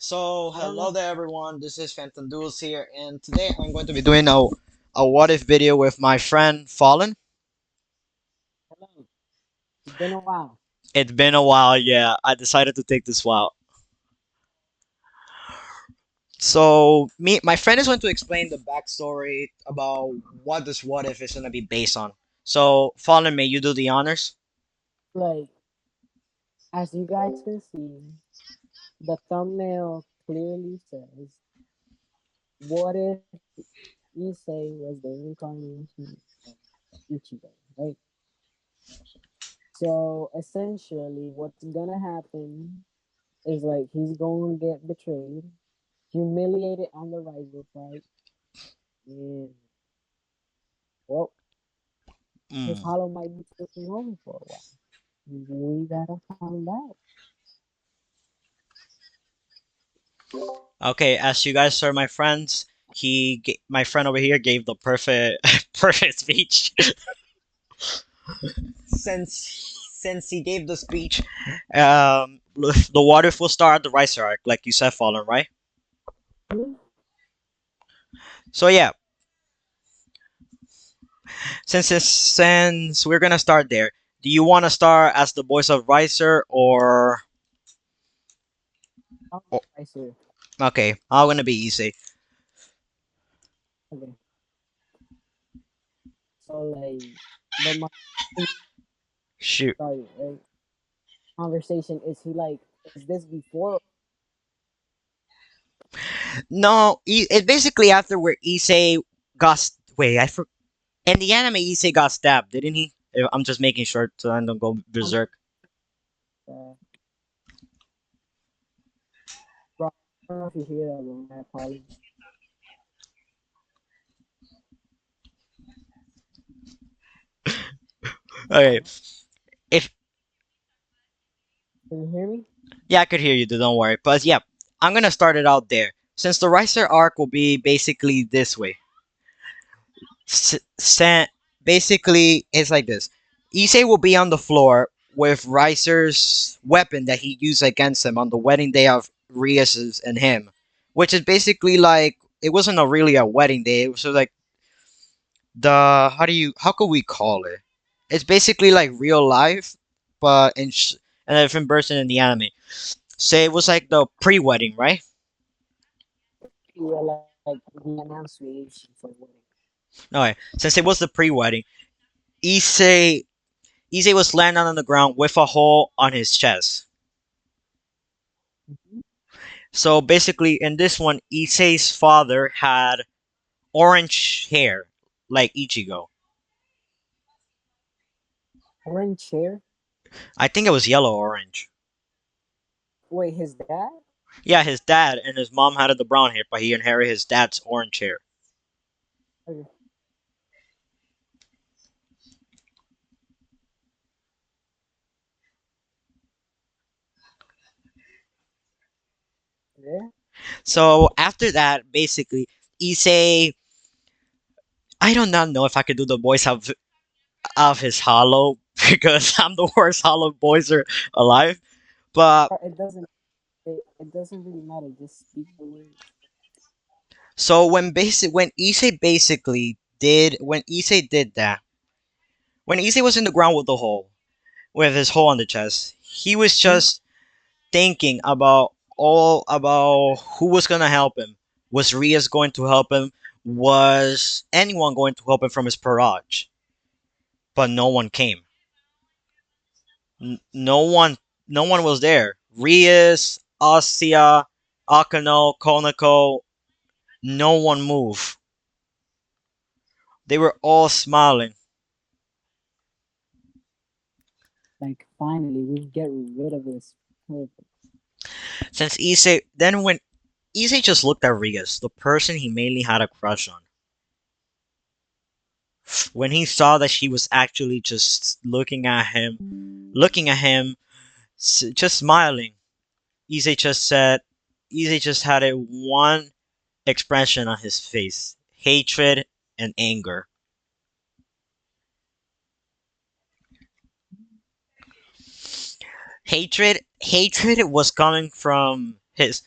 So, I don't know. hello there, everyone. This is Phantom Duels here, and today I'm going to be doing a what if video with my friend Fallen. Hello. It's been a while. It's been a while, yeah. I decided to take this while. So, my friend is going to explain the backstory about what this what if is going to be based on. So, Fallen, may you do the honors? Like, as you guys can see, the thumbnail clearly says, what if issei was the reincarnation of Ichigo, right? So, essentially, what's gonna happen is like he's going to get betrayed, humiliated on the rival fight, and, well, his Mm. hollow might be taking over for a while. We gotta find out. Okay, as you guys are my friends, my friend over here gave the perfect perfect speech. Since he gave the speech, the water will start at the ricer arc, like you said, Fallen, right? So yeah, since we're gonna start there, do you want to start as the voice of ricer Oh, or I see. okay? I'm gonna be easy. Okay. So like, but my Shoot. sorry, right? Conversation is he like is this before? No, it basically after where Issei wait, in the anime Issei got stabbed, didn't he? I'm just making sure so I don't go Um, berserk. uh, bro, I don't know if you hear that, bro. My apologies. Okay, if Can you hear me? yeah, I could hear you. Don't worry. But yeah, I'm gonna start it out there. Since the Ricer arc will be basically this way. S- San- Basically, it's like this. Issei will be on the floor with Ricer's weapon that he used against him on the wedding day of Rias's and him, which is basically like it wasn't a really a wedding day. It was sort of like the how could we call it? It's basically like real life, but in a different version in the anime. Say it was like the pre-wedding, right? Yeah, like the annunciation for the wedding. Okay, since it was the pre-wedding, Issei Issei was laying on the ground with a hole on his chest. Mhm. So basically, in this one, Issei's father had orange hair, like Ichigo. Orange chair. I think it was yellow orange. Wait, his dad? Yeah, his dad and his mom had the brown hair, but he inherited his dad's orange hair. Okay. Yeah. So after that, basically, Issei, I do not know if I could do the voice of his hollow because I'm the worst hollow voicer alive. But It doesn't. It doesn't really matter. Just speak the words. so when Issei basically did when Issei did that when Issei was in the ground with the hole with his hole on the chest, he was Hmm? just thinking about who was gonna help him. Was Rias going to help him? Was anyone going to help him from his barrage? But no one came. No one, no one was there. Rias, Asia, Akano, Konako, no one moved. They were all smiling. Like finally, we get rid of this. Perfect. Since Issei, then when Issei just looked at Rias, the person he mainly had a crush on. When he saw that she was actually just looking at him, just smiling, Issei just said, Issei just had a one expression on his face: hatred and anger. Hatred was coming from his.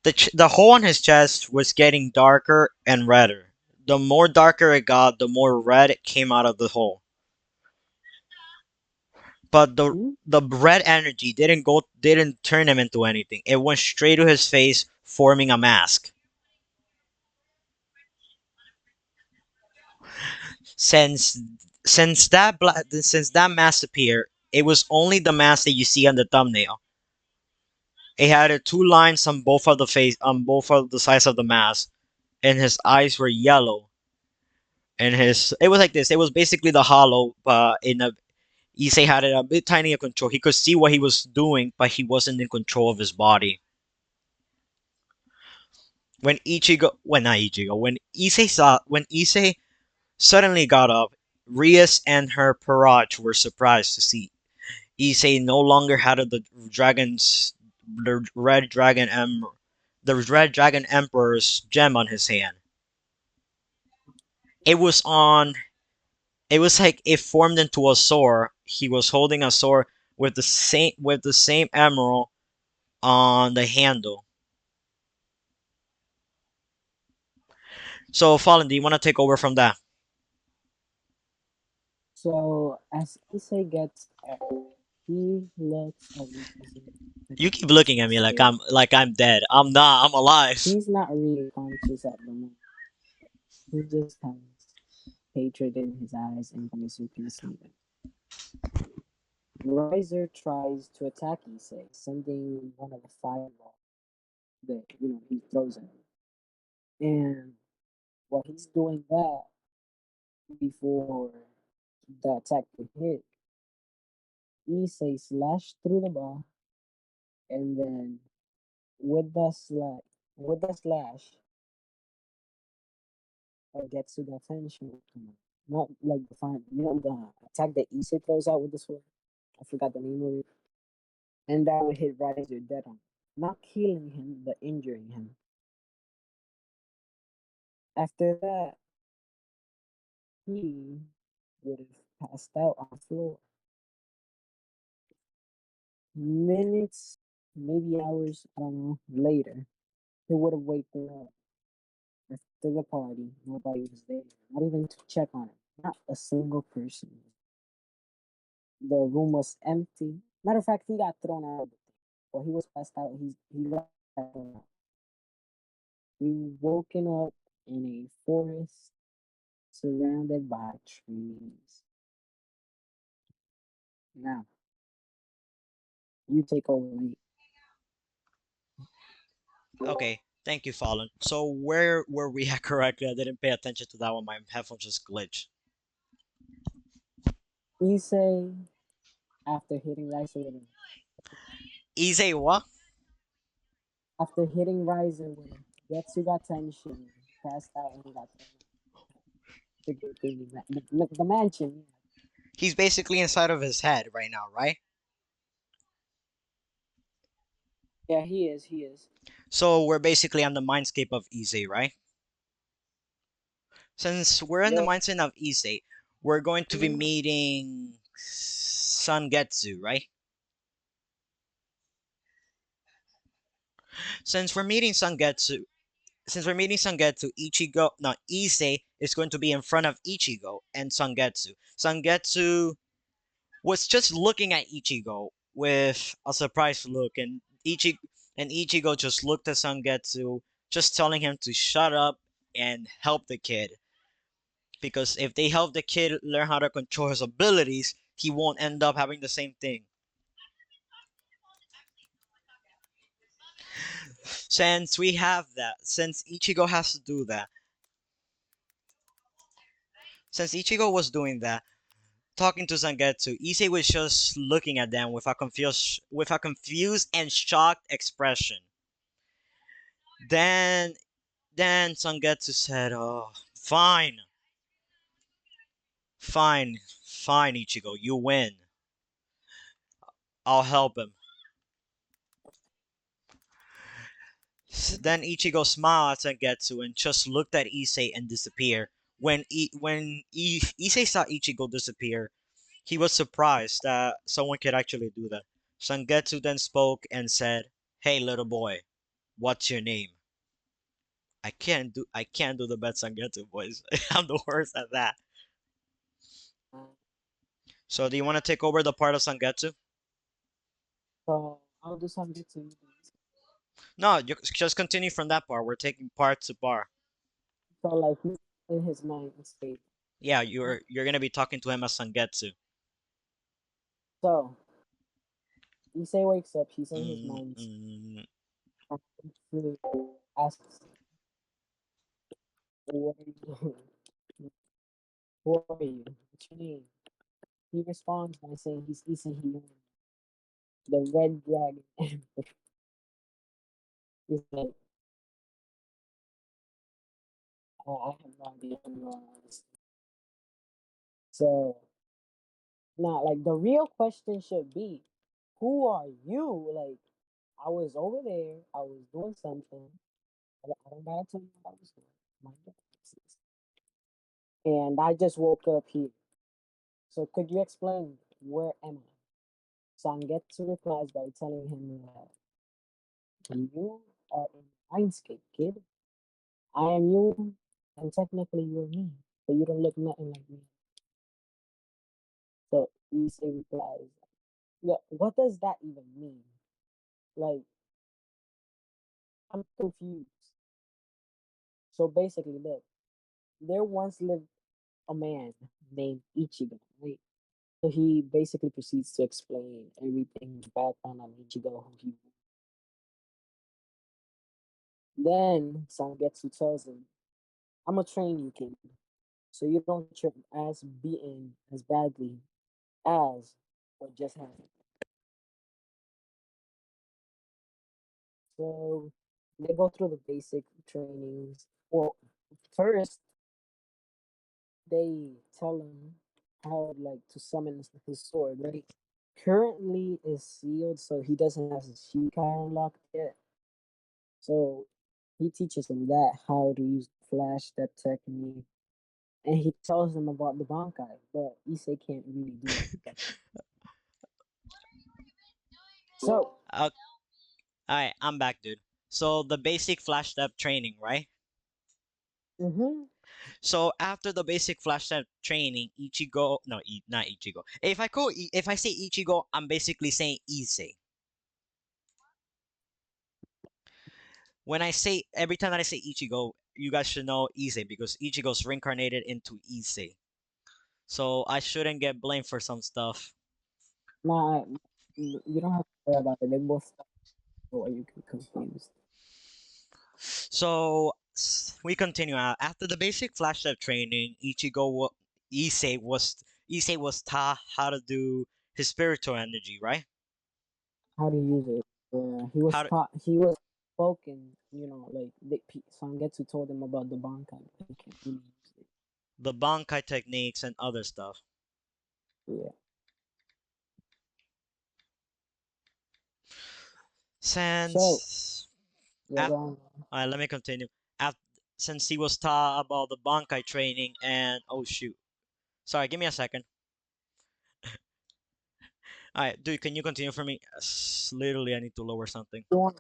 The hole on his chest was getting darker and redder. The more darker it got, the more red it came out of the hole. But Hmm? the red energy didn't turn him into anything. It went straight to his face, forming a mask. Since since that mask appeared, it was only the mask that you see on the thumbnail. It had two lines on both of the face on both of the sides of the mask, and his eyes were yellow. And his it was like this. It was basically the hollow, but in a Issei had it a bit tiny of control. He could see what he was doing, but he wasn't in control of his body. When Issei suddenly got up, Rias and her Paraj were surprised to see Issei no longer had the red dragon emperor's gem on his hand. It was on. It was like it formed into a sword. He was holding a sword with the same emerald on the handle. So, Fallen, do you want to take over from that? So as Issei gets up, he looks at Rizu with You a keep looking at constant me stare. like I'm dead. I'm not. I'm alive. He's not really conscious at the moment. He just has hatred in his eyes, and Kamisu can see them. Riser tries to attack Issei, sending one of the fireballs that he throws at him. And while he's doing that, before the attack could hit, Issei slashed through the bar, and then with the slash, with the slash, Getsuga Tenshin would come out. Not like the final, the attack that Issei throws out with the sword. I forgot the name of it. And that would hit Riser dead on. Not killing him, but injuring him. After that, he would have passed out on the floor. Minutes, maybe hours, I don't know, later, he would have waken up after the party. Nobody was there, not even to check on him. Not a single person. The room was empty. Matter of fact, he got thrown out of it. While he was passed out, he got thrown out. He woken up in a forest surrounded by trees. Now, you take over, mate. Okay, thank you, Fallen. So where were we at correctly? I didn't pay attention to that one. My headphones just glitched. You say after hitting Riser with a Issei what? after hitting Riser with a Getsu got tension, passed out and got thrown out. The mansion. He's basically inside of his head right now, right? Yeah, he is. He is. So we're basically on the mindscape of Issei, right? Since we're in the Yep. mindset of Issei, we're going to be meeting Sangetsu, right? Since we're meeting Sangetsu, Ichigo, no, Issei is going to be in front of Ichigo and Sangetsu. Sangetsu was just looking at Ichigo with a surprised look, and Ichigo just looked at Sangetsu, just telling him to shut up and help the kid. Because if they help the kid learn how to control his abilities, he won't end up having the same thing. Since Ichigo has to do that, since Ichigo was doing that, talking to Zangetsu, Issei was just looking at them with a confused and shocked expression. Then then Zangetsu said, "Oh, fine, fine, fine, Ichigo, you win. I'll help him." Then Ichigo smiled at Zangetsu and just looked at Issei and disappeared. When Issei saw Ichigo disappear, he was surprised that someone could actually do that. Zangetsu then spoke and said, "Hey, little boy." What's your name? I can't do the best Sangetsu voice. I'm the worst at that. Uh, So do you want to take over the part of Sangetsu? so I'll do something to you. No, you just continue from that part. We're taking part to part. So like he's in his mind state. Yeah, you're gonna be talking to him as Sangetsu. So Issei wakes up. He's in his Mm, mind. mm, He asks, "Who are you? Who are you? What's your name?" He responds by saying he's Issei, the red dragon. He's like, I have no idea who you are, honestly. So now, like the real question should be, who are you? Like I was over there. I was doing something. I don't gotta tell you what I was doing. Mind your business. And I just woke up here. So could you explain where am I? Sangetsu replies by telling him that you are in Mindscape, kid. I am you, and technically you're me, but you don't look nothing like me. So Issei replies, yeah, what does that even mean? Like, I'm confused. So basically, look, there once lived a man named Ichigo, right? So he basically proceeds to explain everything, the background on Ichigo, who he was. Then Sangetsu tells him, I'm gonna train you, kid, so you don't get your ass beaten as badly as what just happened. So they go through the basic trainings. Well, first they tell him how like to summon his sword, right? Currently is sealed, so he doesn't have his Shikai unlocked yet. So he teaches him that how to use the flash step technique, and he tells him about the Bankai, but Issei can't really do that. So, all right, I'm back, dude. So the basic flash step training, right? mm-hmm. So after the basic flash step training, Ichigo, no, not Ichigo. If I say Ichigo, I'm basically saying Issei. When I say every time that I say Ichigo, you guys should know Issei because Ichigo's reincarnated into Issei. So I shouldn't get blamed for some stuff. Nah, you don't have to worry about it. They both start, or you get confused. So we continue. After the basic flash step training, Issei was taught how to do his spiritual energy, right? How to use it. Yeah, he was How to, taught. He was spoken. Like Sangetsu told him about the Bankai, but he can't really use it. the Bankai techniques and other stuff. Yeah. So Since yeah, go after, on. let me continue. After, since he was taught about the Bankai training and oh shoot, sorry, give me a second. All right, dude, can you continue for me? Literally, I need to lower something. Go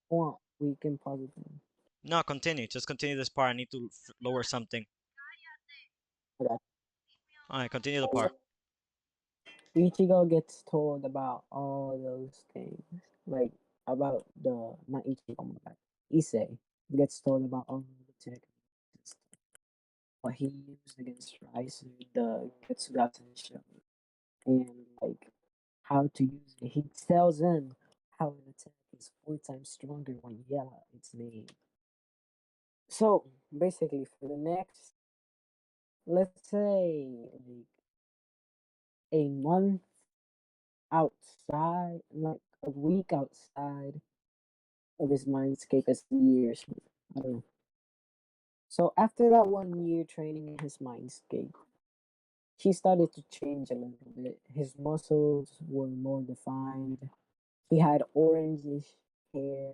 on. We can pause it then. No, continue. Just continue this part. I need to lower something. Okay. All right, continue the So part. Ichigo gets told about all those things, like about the not Ichigo, my bad. Issei gets told about all the techniques, what he used against Rice, the Getsugaten show, and like how to use it. He tells him how an attack is 4 times stronger when yell at its name. So basically, for the next, let's say, like a month outside, like a week outside of his mindscape as years. I don't know. So after that 1 year training in his mindscape, he started to change a little bit. His muscles were more defined. He had orangish hair,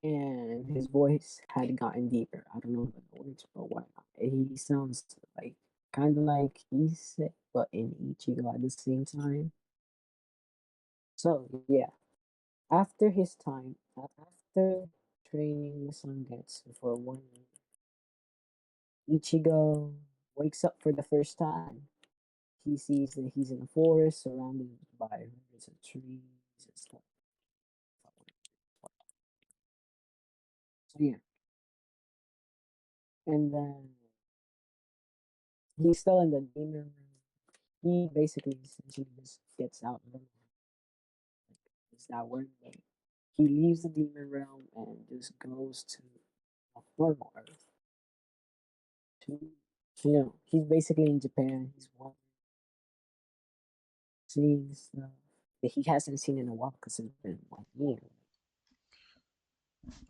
and his voice had gotten deeper. I don't know the words, but why not? He sounds like kind of like Issei, but in Ichigo at the same time. So yeah. After his time, after training the sun gets for 1 year, Ichigo wakes up for the first time. He sees that he's in a forest surrounded by hundreds of trees and stuff. So yeah, and then he's still in the demon room. He basically essentially just gets out of the room. Like, it's that one day. He leaves the demon realm and just goes to a normal Earth. To, he's basically in Japan. He's seeing stuff that he hasn't seen in a while because it's been 1 year.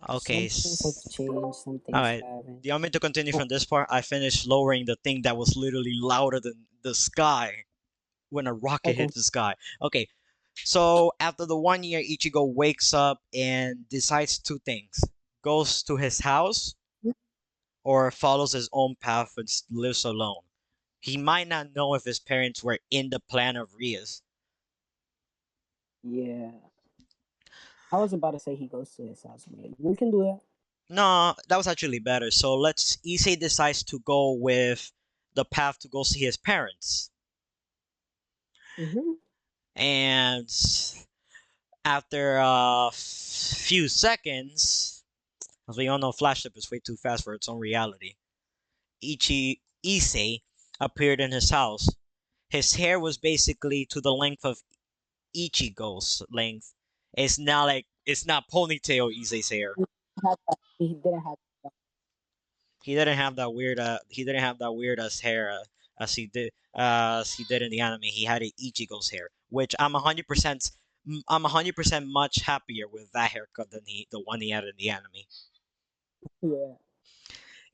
Okay. Some things have changed. Some All things right. haven't. Do you want me to continue Oh, from this part? I finished lowering the thing that was literally louder than the sky when a rocket okay. hit the sky. Okay. So after the 1 year, Ichigo wakes up and decides two things: goes to his house or follows his own path and lives alone. He might not know if his parents were in the plan of Rias. Yeah. I was about to say he goes to his house, but we can do that. No, that was actually better. So let's Issei decides to go with the path to go see his parents. Mm-hmm. And after a few seconds, as we all know, Flashlight is way too fast for its own reality. Issei appeared in his house. His hair was basically to the length of Ichigo's length. It's not ponytail Issei's hair. He didn't have that. He didn't have that weird as hair as he did in the anime. He had Ichigo's hair, which I'm 100% much happier with that haircut than the one he had in the anime. Yeah.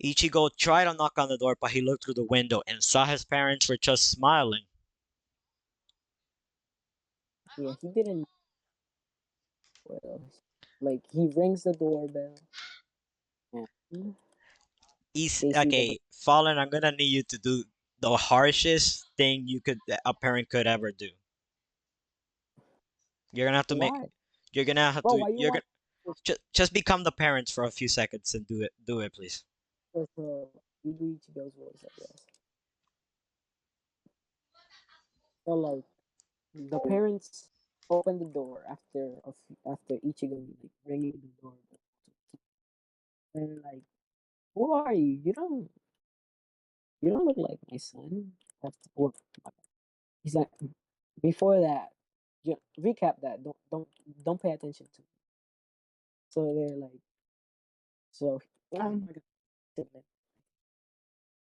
Ichigo tried to knock on the door, but he looked through the window and saw his parents were just smiling. Yeah. He didn't. What else? Like he rings the doorbell and they see the Okay, Fallen, I'm gonna need you to do the harshest thing a parent could ever do. You're gonna have to make why? you're gonna have Bro, to why you you're want gonna just become the parents for a few seconds and do it, please. this? You do Ichigo's voice, I guess. So like the parents open the door after Ichigo like ringing the door, and like, who are you? You don't look like my son. That's what he's like. Before that, recap that. Don't pay attention to. It. So they're like, so oh my god.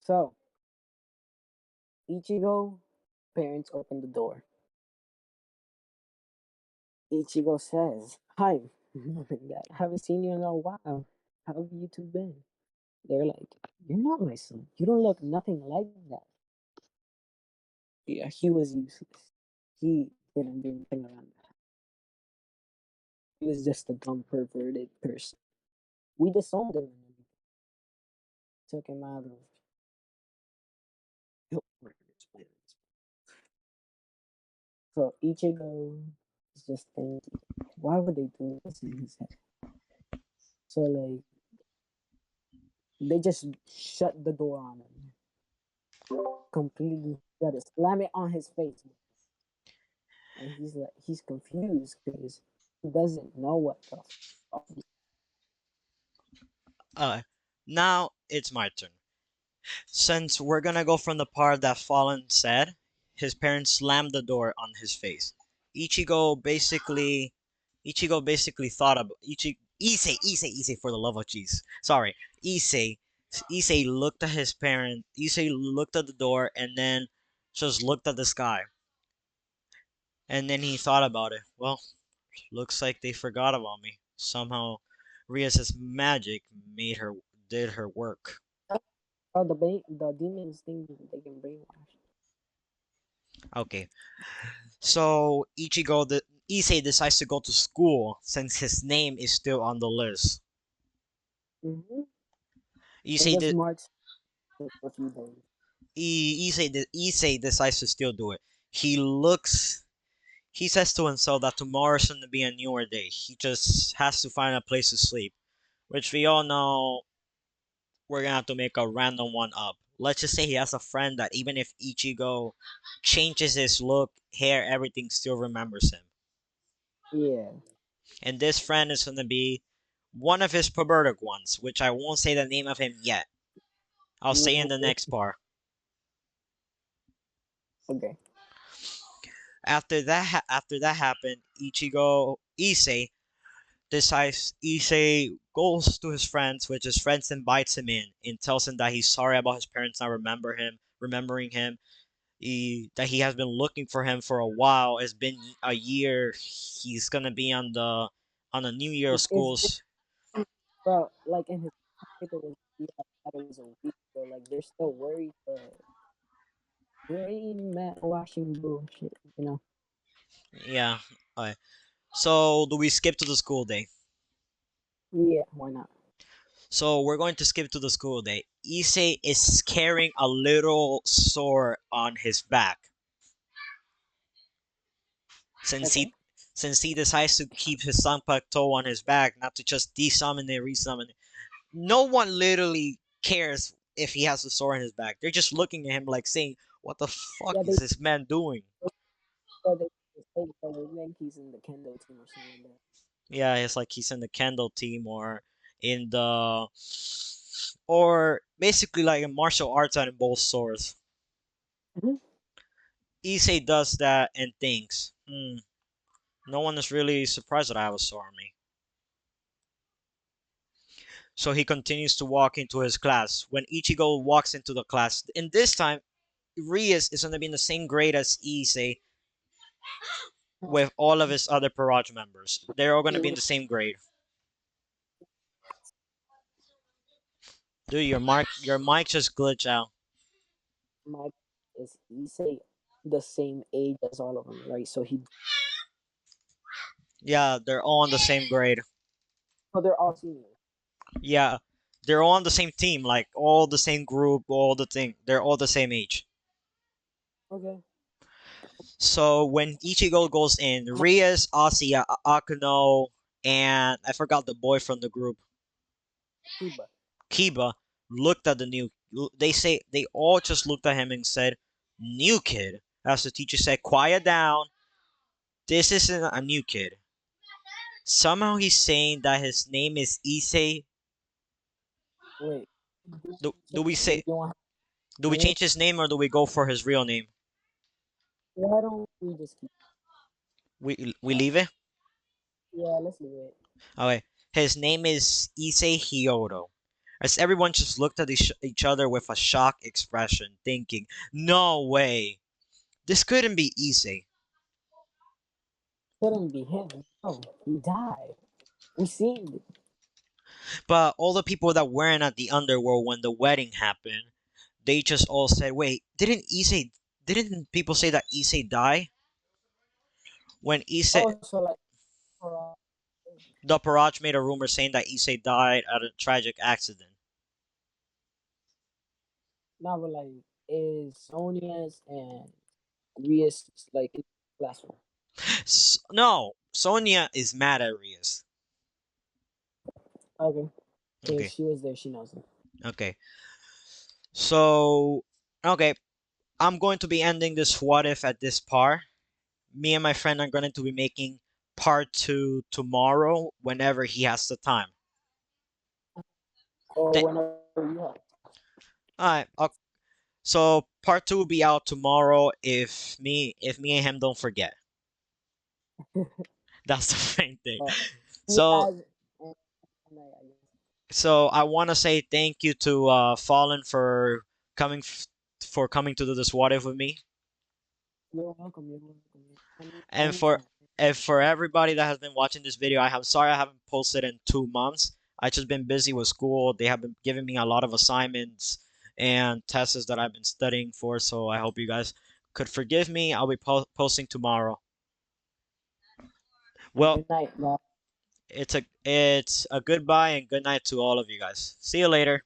So Ichigo parents open the door. Ichigo says, "Hi, mom and dad. Haven't seen you in a while. How have you two been?" They're like, "You're not my son. You don't look nothing like that." Yeah, he was useless. He didn't do anything around that. He was just a dumb, perverted person. We disowned him and everything. Took him out of headquarters. So Ichigo is just thinking, why would they do this in his head? So like they just shut the door on him, completely shut it, slam it on his face, and he's confused because he doesn't know what the fuck. Uh, Now it's my turn. Since we're gonna go from the part that Fallen said, his parents slammed the door on his face. Ichigo basically, Ichigo basically thought of Issei for the love of jeez. Sorry, Issei. Issei looked at his parent. Issei looked at the door and then just looked at the sky. And then he thought about it. Well, looks like they forgot about me. Somehow, Rias' magic did her work. Oh, the demons think that they can brainwash. Okay, so Issei decides to go to school since his name is still on the list. Mm-hmm. And Issei just did march for a few days. Issei decides to still do it. He looks He says to himself that tomorrow's going to be a newer day. He just has to find a place to sleep, which we all know we're gonna have to make a random one up. Let's just say he has a friend that even if Ichigo changes his look, hair, everything, still remembers him. Yeah. And this friend is gonna be one of his perverted ones, which I won't say the name of him yet. I'll say in the Okay. next part. Okay. After that happened, Ichigo Issei decides Issei goes to his friends, which his friends invites him in and tells him that he's sorry about his parents not remembering him. That he has been looking for him for a while. It's been a year. He's gonna be on the New Year Is this, schools. bro? Like in his paper was yeah, that it was a week ago. Like they're still worried, but brain mat washing bullshit. You know. Yeah. Alright. So do we skip to the school day? Yeah. Why not? So we're going to skip to the school day. Issei is carrying a little sore on his back since Okay. he decides to keep his Sanpakuto on his back, not to just desummon it, resummon it. No one literally cares if he has a sore on his back. They're just looking at him like saying, "What the fuck Yeah. is this man doing?" They say that they think he's in the kendo team or something like Yeah, it's like he's in the Kendall team or basically like in martial arts and in both swords. that. Mhm. Issei does that and thinks, no one is really surprised that I have a sore on me. So he continues to walk into his class. When Ichigo walks into the class, and this time Rias is going to be in the same grade as Issei with all of his other Parage members. They're all going to be in the same grade. Dude, your mic just glitched out. My is he say the same age as all of them, right? So he, Yeah, they're all in the same grade. so they're all seniors. Yeah, they're all on the same team, like all the same group, all the thing. They're all the same age. Okay. So when Ichigo goes in, Rias, Asuya, Akuno, and I forgot the boy from the group, Kiba. Kiba, looked at the new. They say they all just looked at him and said, "New kid." As the teacher said, "Quiet down. This isn't a new kid." Somehow he's saying that his name is Issei. Wait. Do we You say want do we to change his name or do we go for his real name? why don't we just keep We leave it. yeah, let's leave it. Okay, his name is Issei Hyodo. As everyone just looked at each other with a shocked expression, thinking, "No way, this couldn't be Issei." Couldn't be him. No, he died. We seen it. But all the people that weren't at the underworld when the wedding happened, they just all said, "Wait, didn't Issei? Didn't people say that Issei died?" When Issei, Oh, so like for the Parach made a rumor saying that Issei died at a tragic accident. now we're like is Sonia's and Rias like last one. No, Sonia is mad at Rias. Okay. Because Okay, she was there, she knows it. okay. So, okay, I'm going to be ending this what if at this part. Me and my friend are going to be making part two tomorrow whenever he has the time. Or Th- whenever you have. Alright, so part two will be out tomorrow if me and him don't forget. That's the main thing. But he So has and I guess. so I want to say thank you to Fallen for coming coming to do this what if with me. You're welcome, you're welcome. And Anytime. for everybody that has been watching this video, I'm sorry I haven't posted in 2 months. I just been busy with school. They have been giving me a lot of assignments and tests that I've been studying for. So I hope you guys could forgive me. I'll be posting tomorrow. Well, Good night, guys. it's a goodbye and good night to all of you guys. See you later.